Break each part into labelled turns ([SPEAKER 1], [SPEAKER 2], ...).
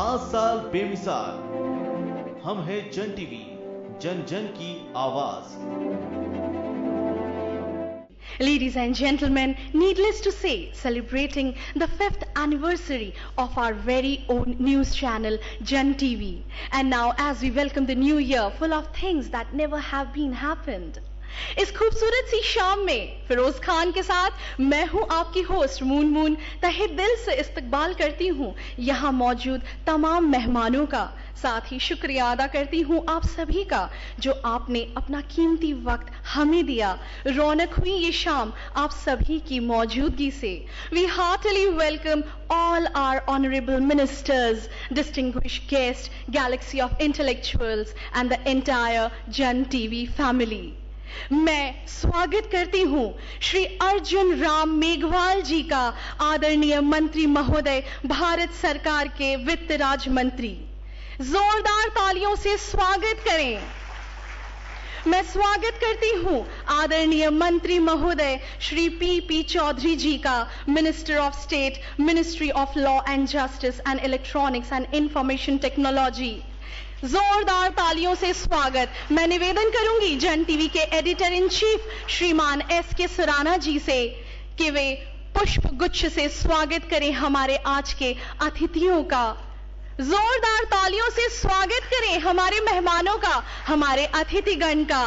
[SPEAKER 1] 5 साल बेमिसाल। हम है जन टीवी, जन जन की आवाज।
[SPEAKER 2] Ladies and gentlemen, needless to say, celebrating the 5th anniversary of our very own news channel, Jan TV. And now, as we welcome the new year full of things that never have been happened. इस खूबसूरत सी शाम में फिरोज खान के साथ मैं हूं आपकी host moon तहे दिल से इस्तकबाल करती हूं यहां मौजूद तमाम मेहमानों का। साथ ही शुक्रिया अदा करती हूं आप सभी का जो आपने अपना कीमती वक्त हमें दिया। रौनक हुई ये शाम आप सभी की मौजूदगी से। We heartily welcome all our honorable ministers, distinguished guests, galaxy of intellectuals and the entire Jan TV family. मैं स्वागत करती हूं श्री अर्जुन राम मेघवाल जी का, आदरणीय मंत्री महोदय, भारत सरकार के वित्त राज्य मंत्री। जोरदार तालियों से स्वागत करें। मैं स्वागत करती हूं आदरणीय मंत्री महोदय श्री पी चौधरी जी का, minister of state, ministry of law and justice and electronics and information technology. जोरदार तालियों से स्वागत। मैं निवेदन करूंगी जन टीवी के एडिटर इन चीफ श्रीमान S.K. सुराना जी से कि वे पुष्प गुच्छ से स्वागत करें हमारे आज के अतिथियों का। जोरदार तालियों से स्वागत करें हमारे मेहमानों का, हमारे अतिथिगण का।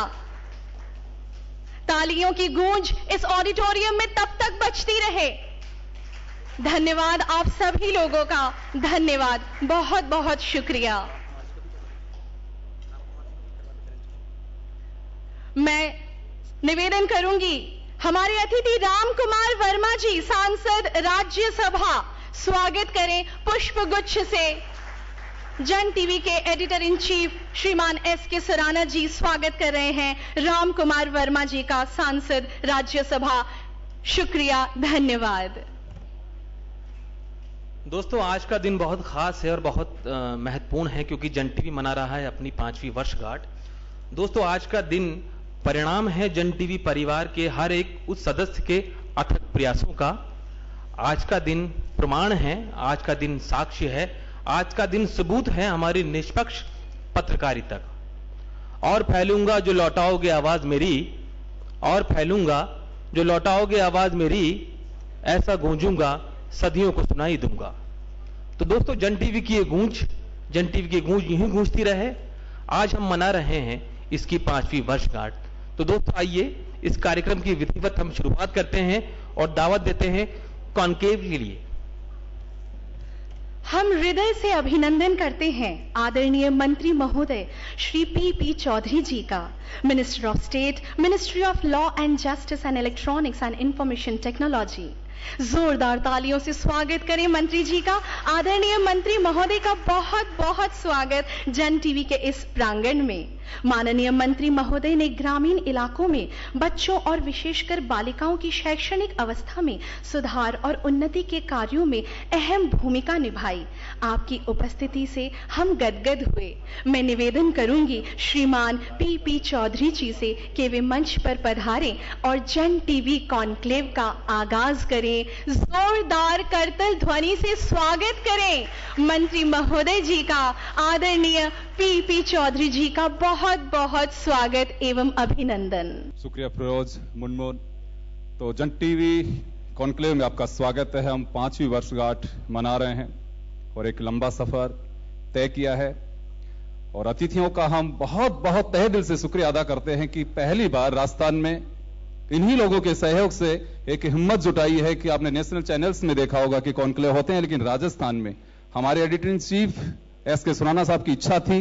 [SPEAKER 2] तालियों की गूंज इस ऑडिटोरियम में तब तक बजती रहे। धन्यवाद आप सभी लोगों का, धन्यवाद, बहुत बहुत शुक्रिया। मैं निवेदन करूंगी हमारे अतिथि राम कुमार वर्मा जी, सांसद राज्यसभा, स्वागत करें पुष्प गुच्छ से। जन टीवी के एडिटर इन चीफ श्रीमान S.K. सुराना जी स्वागत कर रहे हैं राम कुमार वर्मा जी का, सांसद राज्यसभा। शुक्रिया, धन्यवाद।
[SPEAKER 3] दोस्तों, आज का दिन बहुत खास है और बहुत महत्वपूर्ण है क्योंकि जन टीवी मना रहा है अपनी 5वीं वर्षगांठ। दोस्तों, आज का दिन परिणाम है जन टीवी परिवार के हर एक उस सदस्य के अथक प्रयासों का। आज का दिन प्रमाण है, आज का दिन साक्ष्य है, आज का दिन सबूत है हमारी निष्पक्ष पत्रकारिता का। और फैलूंगा जो लौटाओगे आवाज मेरी, और फैलूंगा जो लौटाओगे आवाज मेरी, ऐसा गूंजूंगा सदियों को सुनाई दूंगा। तो दोस्तों, जन टीवी की ये गूंज, जन टीवी की गूंज यूं ही गूंजती रहे। आज हम मना रहे हैं इसकी 5वीं वर्षगांठ। तो दोस्तों, आइए इस कार्यक्रम की विधिवत हम शुरुआत करते हैं और दावत देते हैं कॉन्क्लेव के लिए।
[SPEAKER 2] हम हृदय से अभिनंदन करते हैं आदरणीय मंत्री महोदय श्री पी चौधरी जी का, minister of state, ministry of law and justice and electronics and information technology. जोरदार तालियों से स्वागत करें मंत्री जी का। आदरणीय मंत्री महोदय का बहुत बहुत स्वागत जन टीवी के इस प्रांगण में। माननीय मंत्री महोदय ने ग्रामीण इलाकों में बच्चों और विशेषकर बालिकाओं की शैक्षणिक अवस्था में सुधार और उन्नति के कार्यों में अहम भूमिका निभाई। आपकी उपस्थिति से हम गदगद हुए। मैं निवेदन करूंगी श्रीमान पी चौधरी जी से कि वे मंच पर पधारें और जन टीवी कॉन्क्लेव का आगाज करें। जोरदार करतल ध्वनि से स्वागत करें मंत्री महोदय जी का। आदरणीय पी चौधरी जी का बहुत बहुत स्वागत एवं अभिनंदन।
[SPEAKER 4] शुक्रिया फिरोज मुनमुन। तो जन टीवी कॉन्क्लेव में आपका स्वागत है। हम 5वीं वर्षगांठ मना रहे हैं और एक लंबा सफर तय किया है और अतिथियों का हम बहुत बहुत तहे दिल से शुक्रिया अदा करते हैं कि पहली बार राजस्थान में इन्हीं लोगों के सहयोग से एक हिम्मत जुटाई है कि आपने नेशनल चैनल्स में देखा होगा कि कॉन्क्लेव होते हैं, लेकिन राजस्थान में हमारे editor in chief S.K. Surana साहब की इच्छा थी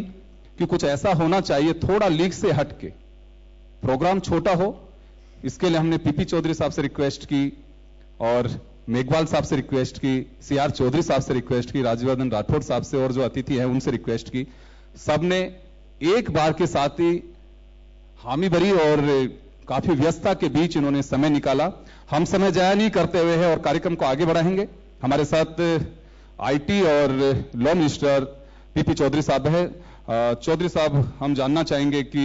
[SPEAKER 4] कि कुछ ऐसा होना चाहिए थोड़ा लीक से हटके, प्रोग्राम छोटा हो। इसके लिए हमने पी चौधरी साहब से रिक्वेस्ट की और मेघवाल साहब से रिक्वेस्ट की, CR चौधरी साहब से रिक्वेस्ट की, राज्यवर्धन राठौड़ साहब से और जो अतिथि हैं उनसे रिक्वेस्ट की। सबने एक बार के साथ ही हामी भरी और काफी व्यस्तता के बीच इन्होंने समय निकाला। हम समय जाया नहीं करते हुए हैं और कार्यक्रम को आगे बढ़ाएंगे। हमारे साथ IT और लॉ मिनिस्टर पी चौधरी साहब है। चौधरी साहब, हम जानना चाहेंगे कि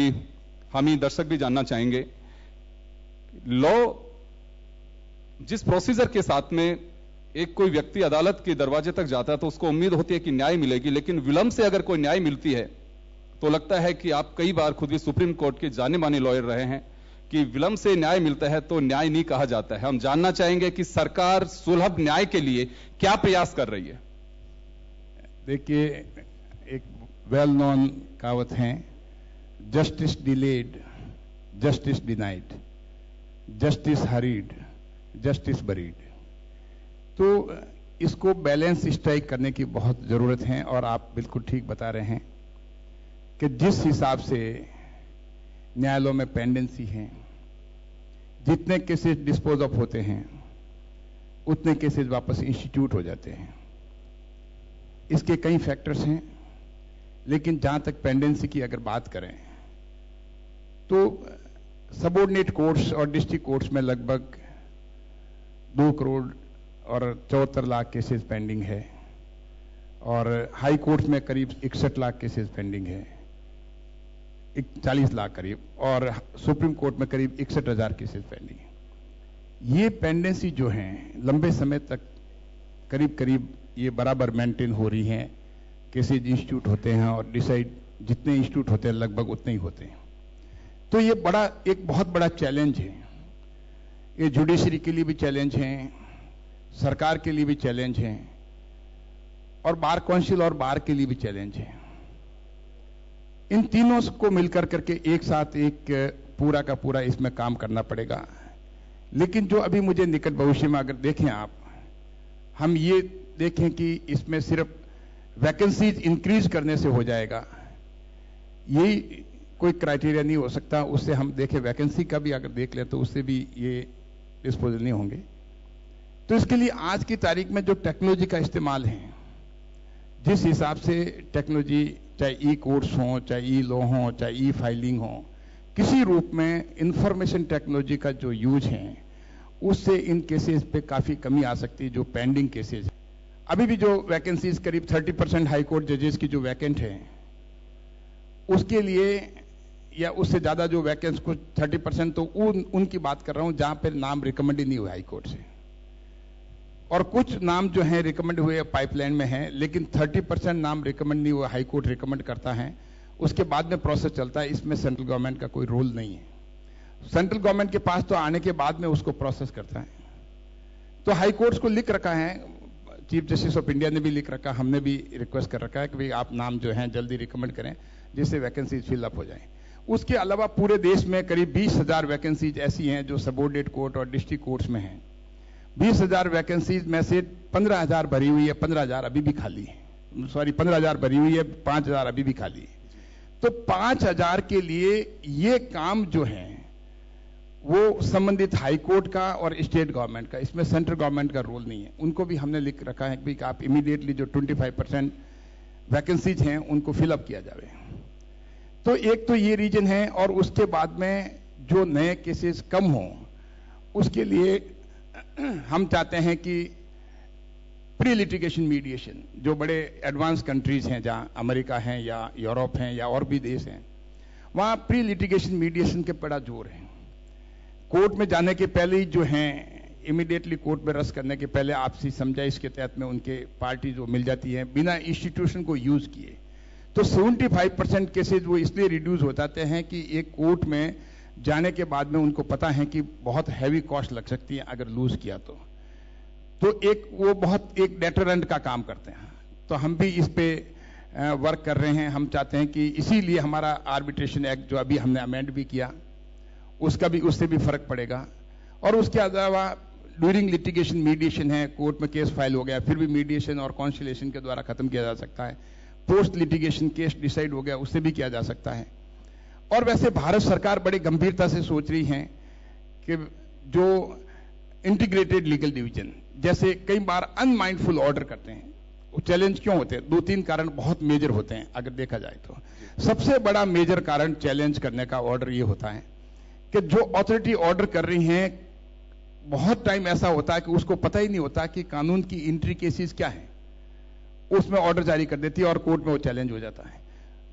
[SPEAKER 4] हम ही दर्शक भी जानना चाहेंगे, लॉ जिस प्रोसीजर के साथ में एक कोई व्यक्ति अदालत के दरवाजे तक जाता है तो उसको उम्मीद होती है कि न्याय मिलेगी, लेकिन विलंब से अगर कोई न्याय मिलती है तो लगता है कि आप कई बार खुद भी सुप्रीम कोर्ट के जाने माने लॉयर रहे हैं कि विलंब से न्याय मिलता है तो न्याय नहीं कहा जाता है। हम जानना चाहेंगे कि सरकार सुलभ न्याय के लिए क्या प्रयास कर रही है।
[SPEAKER 5] देखिए, एक वेल नोन कहावत है, justice delayed, justice denied, justice hurried, justice buried. तो इसको बैलेंस स्ट्राइक करने की बहुत जरूरत है और आप बिल्कुल ठीक बता रहे हैं कि जिस हिसाब से न्यायालयों में पेंडेंसी है, जितने केसेस डिस्पोज ऑफ होते हैं उतने केसेस वापस इंस्टीट्यूट हो जाते हैं। इसके कई फैक्टर्स हैं, लेकिन जहां तक पेंडेंसी की अगर बात करें तो सबऑर्डिनेट कोर्ट्स और डिस्ट्रिक्ट कोर्ट्स में लगभग 2 करोड़ और 74 लाख केसेस पेंडिंग है और हाई कोर्ट में करीब 61 लाख केसेस पेंडिंग है, 40 लाख करीब, और सुप्रीम कोर्ट में करीब 61,000 केसेस पेंडिंग है। ये पेंडेंसी जो है लंबे समय तक करीब करीब ये बराबर मेंटेन हो रही हैं। केसेज इंस्टीट्यूट होते हैं और डिसाइड जितने इंस्टीट्यूट होते हैं लगभग उतने ही होते हैं। तो ये एक बहुत बड़ा चैलेंज है। ये जुडिशरी के लिए भी चैलेंज है, सरकार के लिए भी चैलेंज है और बार काउंसिल और बार के लिए भी चैलेंज है। इन तीनों को मिलकर करके एक साथ एक पूरा का पूरा इसमें काम करना पड़ेगा। लेकिन जो अभी मुझे निकट भविष्य में अगर देखें आप, हम ये देखें कि इसमें सिर्फ वैकेंसीज इंक्रीज करने से हो जाएगा, यही कोई क्राइटेरिया नहीं हो सकता। उससे हम देखें वैकेंसी का भी अगर देख ले तो उससे भी ये डिस्पोजल नहीं होंगे। तो इसके लिए आज की तारीख में जो टेक्नोलॉजी का इस्तेमाल है, जिस हिसाब से टेक्नोलॉजी चाहे ई कोर्ट्स हो, चाहे ई लॉ हो, चाहे ई फाइलिंग हो, किसी रूप में इंफॉर्मेशन टेक्नोलॉजी का जो यूज है उससे इन केसेस पे काफी कमी आ सकती है। जो पेंडिंग केसेस है, अभी भी जो वैकेंसीज करीब 30% हाई कोर्ट जजेस की जो वैकेंट है उसके लिए, या उससे ज्यादा जो वैकेंसी कुछ 30%, तो उनकी बात कर रहा हूं जहां पर नाम रिकमेंड ही नहीं हुआ हाई कोर्ट से, और कुछ नाम जो है रिकमेंड हुए पाइपलाइन में है, लेकिन 30% नाम रिकमेंड नहीं हुआ, हाई कोर्ट रिकमेंड करता है, उसके बाद में प्रोसेस चलता है। इसमें सेंट्रल गवर्नमेंट का कोई रोल नहीं है। सेंट्रल गवर्नमेंट के पास तो आने के बाद में उसको प्रोसेस करता है। तो हाई कोर्ट्स को लिख रखा है, चीफ जस्टिस ऑफ इंडिया ने भी लिख रखा, हमने भी रिक्वेस्ट कर रखा है कि भाई आप नाम जो है जल्दी रिकमेंड करें जिससे वैकेंसीज फिलअप हो जाए। उसके अलावा पूरे देश में करीब 20,000 वैकेंसीज ऐसी हैं जो सबऑर्डिनेट कोर्ट और डिस्ट्रिक्ट कोर्ट्स में हैं। 20,000 वैकेंसीज में से 15,000 भरी हुई है, 15,000 अभी भी खाली है, सॉरी 15,000 भरी हुई है, 5,000 अभी भी खाली है। तो 5,000 के लिए ये काम जो है वो संबंधित हाई कोर्ट का और स्टेट गवर्नमेंट का, इसमें सेंट्रल गवर्नमेंट का रोल नहीं है। उनको भी हमने लिख रखा है कि आप इमीडिएटली जो 25% वैकेंसीज हैं उनको फिलअप किया जाए। तो एक तो ये रीजन है, और उसके बाद में जो नए केसेस कम हों उसके लिए हम चाहते हैं कि प्री लिटिगेशन मीडिएशन, जो बड़े एडवांस कंट्रीज हैं जहां अमेरिका है या यूरोप हैं या और भी देश हैं, वहां प्री लिटिगेशन मीडिएशन के बड़ा जोर है। कोर्ट में जाने के पहले ही जो हैं इमीडिएटली कोर्ट में रस करने के पहले आपसी समझाइश के तहत में उनके पार्टी जो मिल जाती है बिना इंस्टीट्यूशन को यूज किए। तो 75% केसेज वो इसलिए रिड्यूस हो जाते हैं कि एक कोर्ट में जाने के बाद में उनको पता है कि बहुत हैवी कॉस्ट लग सकती है अगर लूज किया तो एक वो बहुत एक डेटरेंट का काम करते हैं। तो हम भी इस पे वर्क कर रहे हैं। हम चाहते हैं कि इसीलिए हमारा आर्बिट्रेशन एक्ट जो अभी हमने अमेंड भी किया उसका भी, उससे भी फर्क पड़ेगा। और उसके अलावा ड्यूरिंग लिटिगेशन मीडिएशन है, कोर्ट में केस फाइल हो गया फिर भी मीडिएशन और कॉन्सिलेशन के द्वारा खत्म किया जा सकता है। पोस्ट लिटिगेशन केस डिसाइड हो गया उससे भी किया जा सकता है। और वैसे भारत सरकार बड़ी गंभीरता से सोच रही है कि जो इंटीग्रेटेड लीगल डिवीजन, जैसे कई बार अनमाइंडफुल ऑर्डर करते हैं, वो चैलेंज क्यों होते हैं? 2-3 कारण बहुत मेजर होते हैं अगर देखा जाए तो। सबसे बड़ा मेजर कारण चैलेंज करने का ऑर्डर ये होता है कि जो अथॉरिटी ऑर्डर कर रही हैं, बहुत टाइम ऐसा होता है कि उसको पता ही नहीं होता कि कानून की इंट्रिकेसीज क्या है, उसमें ऑर्डर जारी कर देती है और कोर्ट में वो चैलेंज हो जाता है।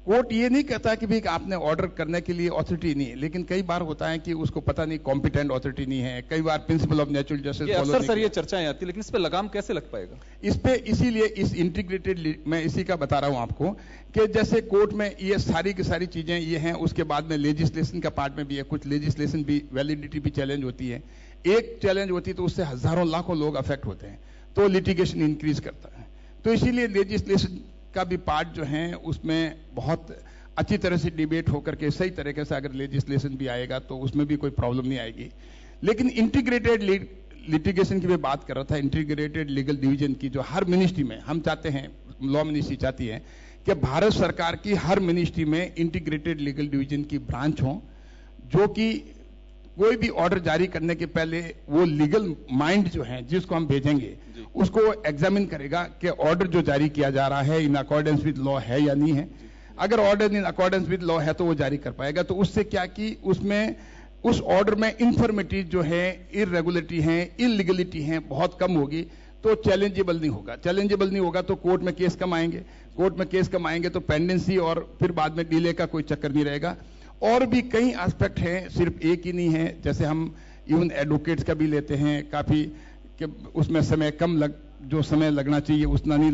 [SPEAKER 5] कोर्ट ये नहीं कहता कि भाई आपने ऑर्डर करने के लिए ऑथोरिटी नहीं है, लेकिन कई बार होता है कि उसको पता नहीं कॉम्पिटेंट ऑथोरिटी नहीं है, कई बार प्रिंसिपल ऑफ नेचुरल जस्टिस
[SPEAKER 4] अक्सर सर ये चर्चाएं आती है, लेकिन इस पे लगाम कैसे लग पाएगा?
[SPEAKER 5] इस पे इसीलिए इस इंटीग्रेटेड, मैं इसी का बता रहा हूं आपको कि जैसे कोर्ट में ये सारी की सारी चीजें ये हैं, उसके बाद में लेजिस्लेशन का पार्ट में भी है, कुछ लेजिस्लेशन भी वैलिडिटी भी चैलेंज होती है, एक चैलेंज होती है तो उससे हजारों लाखों लोग अफेक्ट होते हैं, तो लिटिगेशन इंक्रीज करता है। तो इसीलिए लेजिस्लेशन का भी पार्ट जो है उसमें बहुत अच्छी तरह से डिबेट होकर के सही तरीके से अगर लेजिस्लेशन भी आएगा तो उसमें भी कोई प्रॉब्लम नहीं आएगी। लेकिन इंटीग्रेटेड लिटिगेशन की मैं बात कर रहा था, इंटीग्रेटेड लीगल डिवीजन की, जो हर मिनिस्ट्री में हम चाहते हैं, लॉ मिनिस्ट्री चाहती है कि भारत सरकार की हर मिनिस्ट्री में इंटीग्रेटेड लीगल डिवीजन की ब्रांच हो, जो कि कोई भी ऑर्डर जारी करने के पहले वो लीगल माइंड जो है जिसको हम भेजेंगे उसको एग्जामिन करेगा कि ऑर्डर जो जारी किया जा रहा है इन अकॉर्डेंस विद लॉ है या नहीं है। अगर order in accordance with law है तो वो जारी कर पाएगा। तो उससे क्या कि उसमें उस ऑर्डर में इंफॉर्मेटिव जो है, इरेगुलरिटी है, इलीगलिटी है, बहुत कम होगी, तो चैलेंजेबल नहीं होगा। चैलेंजेबल नहीं होगा तो कोर्ट में केस कम आएंगे, कोर्ट में केस कम आएंगे तो पेंडेंसी और फिर बाद में डिले का कोई चक्कर नहीं रहेगा। और भी कई एस्पेक्ट हैं, सिर्फ एक ही नहीं है। जैसे हम इवन एडवोकेट्स का भी लेते हैं, काफी कि उसमें समय कम जो समय लगना चाहिए उतना नहीं,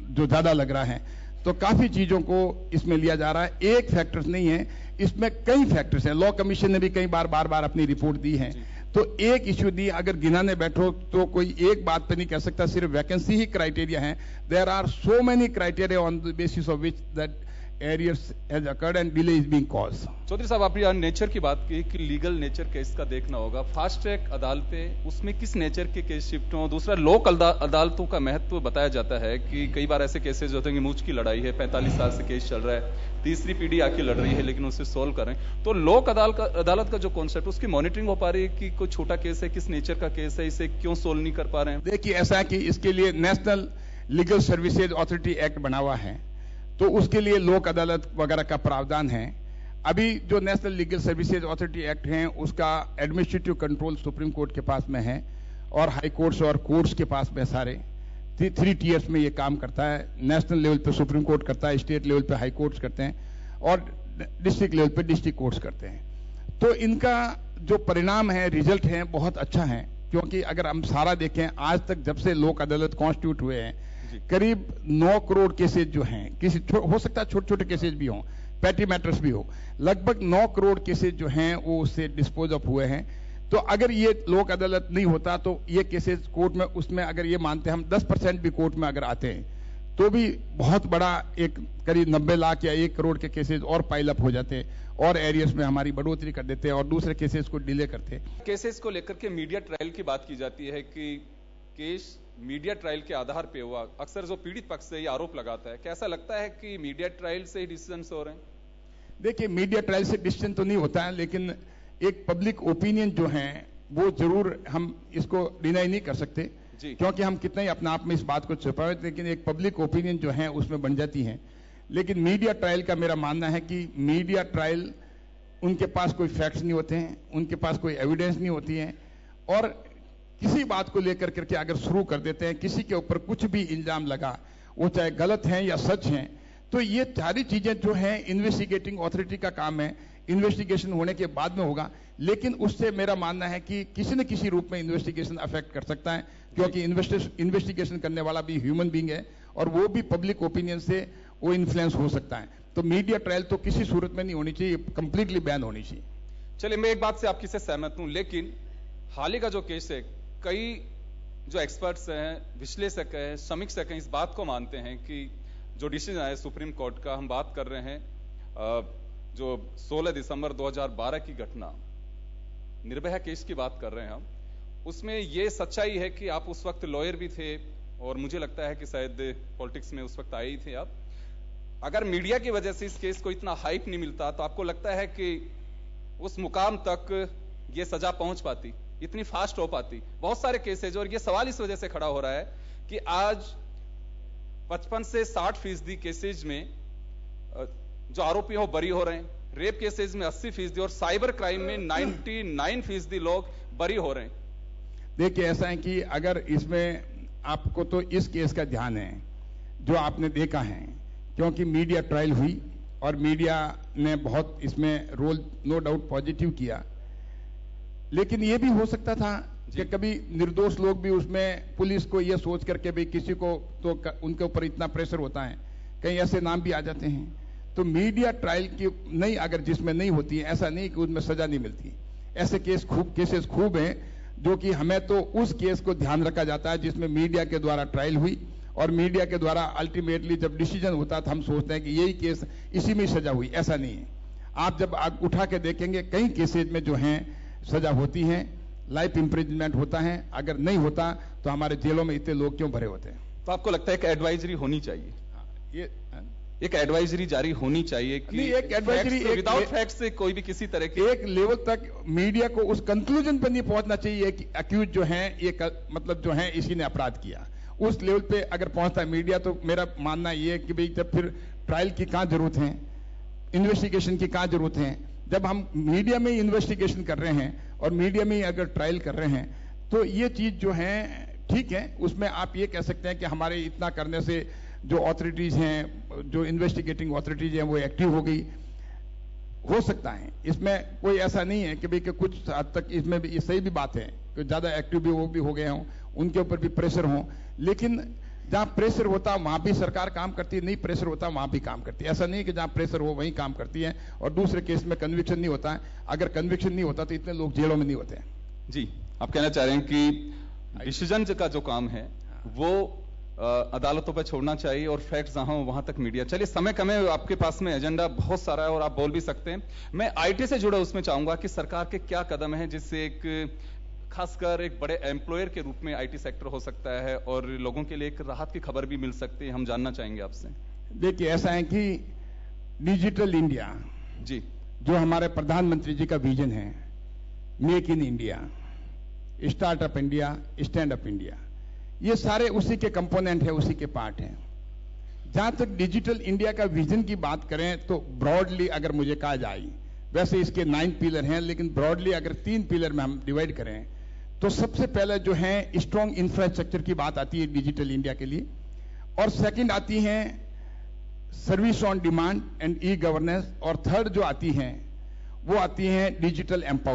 [SPEAKER 5] जो ज्यादा लग रहा है, तो काफी चीजों को इसमें लिया जा रहा है। एक फैक्टर्स नहीं है, इसमें कई फैक्टर्स हैं। लॉ कमीशन ने भी कई बार बार अपनी रिपोर्ट दी है, तो एक इश्यू दी अगर गिनाने बैठो तो कोई एक बात पे नहीं कह सकता सिर्फ वैकेंसी ही क्राइटेरिया है। There are so many criteria on the basis of which that arrears has occurred and delay is being caused.
[SPEAKER 4] Chaudhary sahab, आपने नेचर की बात की कि लीगल नेचर केस का देखना होगा। फास्ट ट्रैक अदालतें, उसमें किस नेचर के केस शिफ्ट हों? दूसरा, लोक अदालतों का महत्व बताया जाता है कि कई बार ऐसे केसेस होते हैं कि मूछ की लड़ाई है, 45 साल से केस चल रहा है, तीसरी पीढ़ी आके लड़ रही है लेकिन उसे सोल्व करें। तो लोक अदालत का जो कॉन्सेप्ट, उसकी मॉनिटरिंग हो पा रही है कि कोई छोटा केस है, किस नेचर का केस है, इसे क्यों सोल्व नहीं कर पा रहे हैं?
[SPEAKER 5] देखिए, ऐसा है कि इसके लिए national legal services authority act बना हुआ है, तो उसके लिए लोक अदालत वगैरह का प्रावधान है। अभी जो national legal services authority act है उसका एडमिनिस्ट्रेटिव कंट्रोल सुप्रीम कोर्ट के पास में है और हाई कोर्ट्स और कोर्ट्स के पास में सारे 3 टीयर्स में ये काम करता है। नेशनल लेवल पे सुप्रीम कोर्ट करता है, स्टेट लेवल पे हाई कोर्ट्स करते हैं और डिस्ट्रिक्ट लेवल पे डिस्ट्रिक्ट कोर्ट्स करते हैं। तो इनका जो परिणाम है, रिजल्ट है, बहुत अच्छा है। क्योंकि अगर हम सारा देखें, आज तक जब से लोक अदालत कॉन्स्टिट्यूट हुए हैं, करीब 9 करोड़ केसेज जो हैं, किसी हो सकता है छोटे छोटे केसेज भी हों, पैटी मैटर्स भी हो, लगभग 9 करोड़ केसेज जो हैं वो उससे डिस्पोज ऑफ हुए हैं। तो अगर ये लोक अदालत नहीं होता तो ये केसेज कोर्ट में, उसमें अगर ये मानते हैं हम 10% भी कोर्ट में अगर आते हैं तो भी बहुत बड़ा एक करीब 90 लाख या 1 करोड़ के केसेज और पाइल अप हो जाते हैं और एरियाज में हमारी बढ़ोतरी कर देते हैं और दूसरे केसेज को डिले करते हैं।
[SPEAKER 4] केसेज को लेकर के मीडिया ट्रायल की बात की जाती है कि केस मीडिया ट्रायल के आधार पे हुआ। अक्सर जो पीड़ित पक्ष से ये आरोप लगाता है, कैसा लगता है कि मीडिया ट्रायल से ही डिसीजन हो रहे हैं?
[SPEAKER 5] देखिए, मीडिया ट्रायल से डिसीजन तो नहीं होता है, लेकिन एक पब्लिक ओपिनियन जो है वो जरूर, हम इसको डिनाई नहीं कर सकते क्योंकि हम कितना ही अपने आप में इस बात को छुपाए, लेकिन एक पब्लिक ओपिनियन जो है उसमें बन जाती है। लेकिन मीडिया ट्रायल का मेरा मानना है कि मीडिया ट्रायल, उनके पास कोई फैक्ट्स नहीं होते हैं, उनके पास कोई एविडेंस नहीं होती है, और किसी बात को लेकर करके अगर शुरू कर देते हैं, किसी के ऊपर कुछ भी इल्जाम लगा, वो चाहे गलत है या सच है, तो ये सारी चीजें जो हैं इन्वेस्टिगेटिंग अथॉरिटी का काम है, इन्वेस्टिगेशन होने के बाद में होगा। लेकिन उससे मेरा मानना है कि किसी न किसी रूप में इन्वेस्टिगेशन अफेक्ट कर सकता है, क्योंकि इन्वेस्टिगेशन करने वाला भी ह्यूमन बीइंग है और वो भी पब्लिक ओपिनियन से वो इन्फ्लुएंस हो सकता है। तो मीडिया ट्रायल तो किसी सूरत में नहीं होनी चाहिए, कंप्लीटली बैन होनी चाहिए।
[SPEAKER 4] चलिए, मैं एक बात से आपकी से सहमत हूं, लेकिन हाल ही का जो केस है, कई जो एक्सपर्ट्स हैं, विश्लेषक हैं, समीक्षक हैं, इस बात को मानते हैं कि जो डिसीजन आया सुप्रीम कोर्ट का, हम बात कर रहे हैं जो 16 दिसंबर 2012 की घटना, निर्भया केस की बात कर रहे हैं हम, उसमें ये सच्चाई है कि आप उस वक्त लॉयर भी थे और मुझे लगता है कि शायद पॉलिटिक्स में उस वक्त आए ही थे आप। अगर मीडिया की वजह से इस केस को इतना हाइप नहीं मिलता तो आपको लगता है कि उस मुकाम तक ये सजा पहुंच पाती, इतनी फास्ट हो पाती? बहुत सारे केसेज, और ये सवाल इस वजह से खड़ा हो रहा है कि आज 55 से 60% केसेज में जो आरोपी हो बरी हो रहे हैं, रेप केसेज में 80% और साइबर क्राइम में 99% लोग बरी हो रहे हैं।
[SPEAKER 5] देखिए, ऐसा है कि अगर इसमें आपको तो इस केस का ध्यान है जो आपने देखा है, क्योंकि मीडिया ट्रायल हुई और मीडिया ने बहुत इसमें रोल नो डाउट पॉजिटिव किया, लेकिन ये भी हो सकता था कि कभी निर्दोष लोग भी उसमें पुलिस को ये सोच करके भी किसी को तो उनके ऊपर इतना प्रेशर होता है, कहीं ऐसे नाम भी आ जाते हैं। तो मीडिया ट्रायल की नहीं, अगर जिसमें नहीं होती है, ऐसा नहीं कि उसमें सजा नहीं मिलती। ऐसे केसेस खूब हैं जो कि हमें तो उस केस को ध्यान रखा जाता है जिसमें मीडिया के द्वारा ट्रायल हुई और मीडिया के द्वारा अल्टीमेटली जब डिसीजन होता है तो हम सोचते हैं कि यही केस इसी में सजा हुई। ऐसा नहीं है। आप जब उठा के देखेंगे कई केसेज में जो हैं सजा होती है, लाइफ इंप्रिजनमेंट होता है, अगर नहीं होता तो हमारे जेलों में इतने लोग क्यों भरे होते हैं।
[SPEAKER 4] तो आपको लगता है कि एडवाइजरी होनी चाहिए?
[SPEAKER 5] ये
[SPEAKER 4] एक एडवाइजरी जारी होनी चाहिए कि
[SPEAKER 5] एक एडवाइजरी
[SPEAKER 4] विदाउट फैक्ट से कोई भी किसी तरह के
[SPEAKER 5] एक लेवल तक मीडिया को उस कंक्लूजन पर नहीं पहुंचना चाहिए कि अक्यूज जो है ये मतलब जो है इसी ने अपराध किया। उस लेवल पे अगर पहुंचता है मीडिया तो मेरा मानना ये है कि भाई जब फिर ट्रायल की कहां जरूरत है, इन्वेस्टिगेशन की कहां जरूरत है। जब हम मीडिया में ही इन्वेस्टिगेशन कर रहे हैं और मीडिया में ही अगर ट्रायल कर रहे हैं तो ये चीज जो है ठीक है, उसमें आप ये कह सकते हैं कि हमारे इतना करने से जो अथॉरिटीज हैं, जो इन्वेस्टिगेटिंग अथॉरिटीज हैं वो एक्टिव हो गई, हो सकता है। इसमें कोई ऐसा नहीं है कि भाई कि कुछ हद तक इसमें भी ये सही भी बात है कि ज्यादा एक्टिव भी वो भी हो गए हों, उनके ऊपर भी प्रेशर हो, लेकिन जहां प्रेशर होता वहां भी सरकार काम करती है, नहीं प्रेशर होता वहां भी काम करती है। ऐसा नहीं है कि जहां प्रेशर हो वहीं काम करती है और दूसरे केस में कन्विक्शन नहीं होता है। अगर कन्विक्शन नहीं होता तो इतने लोग जेलों में नहीं होते हैं।
[SPEAKER 4] जी, आप कहना चाह रहे हैं कि डिसीजन का जो काम है वो अदालतों पर छोड़ना चाहिए और फैक्ट जहां हो वहां तक मीडिया। चलिए, समय कम है, आपके पास में एजेंडा बहुत सारा है और आप बोल भी सकते हैं। मैं आईटी से जुड़ा उसमें चाहूंगा कि सरकार के क्या कदम है जिससे एक खासकर एक बड़े एम्प्लॉयर के रूप में आईटी सेक्टर हो सकता है और लोगों के लिए एक राहत की खबर भी मिल सकती है। हम जानना चाहेंगे आपसे।
[SPEAKER 5] देखिए, ऐसा है कि डिजिटल इंडिया
[SPEAKER 4] जी,
[SPEAKER 5] जो हमारे प्रधानमंत्री जी का विजन है, make in India, startup India, stand up India, ये सारे उसी के कंपोनेंट है, उसी के पार्ट हैं। जहां तक डिजिटल इंडिया का विजन की बात करें तो ब्रॉडली अगर मुझे कहा जाए, वैसे इसके 9 पिलर हैं, लेकिन ब्रॉडली अगर 3 पिलर में हम डिवाइड करें तो सबसे पहले जो है स्ट्रॉन्ग इंफ्रास्ट्रक्चर की बात आती है डिजिटल इंडिया के लिए, और सेकंड आती है service on demand and e governance, और थर्ड जो आती है वो आती है डिजिटल एम्पावरमेंट।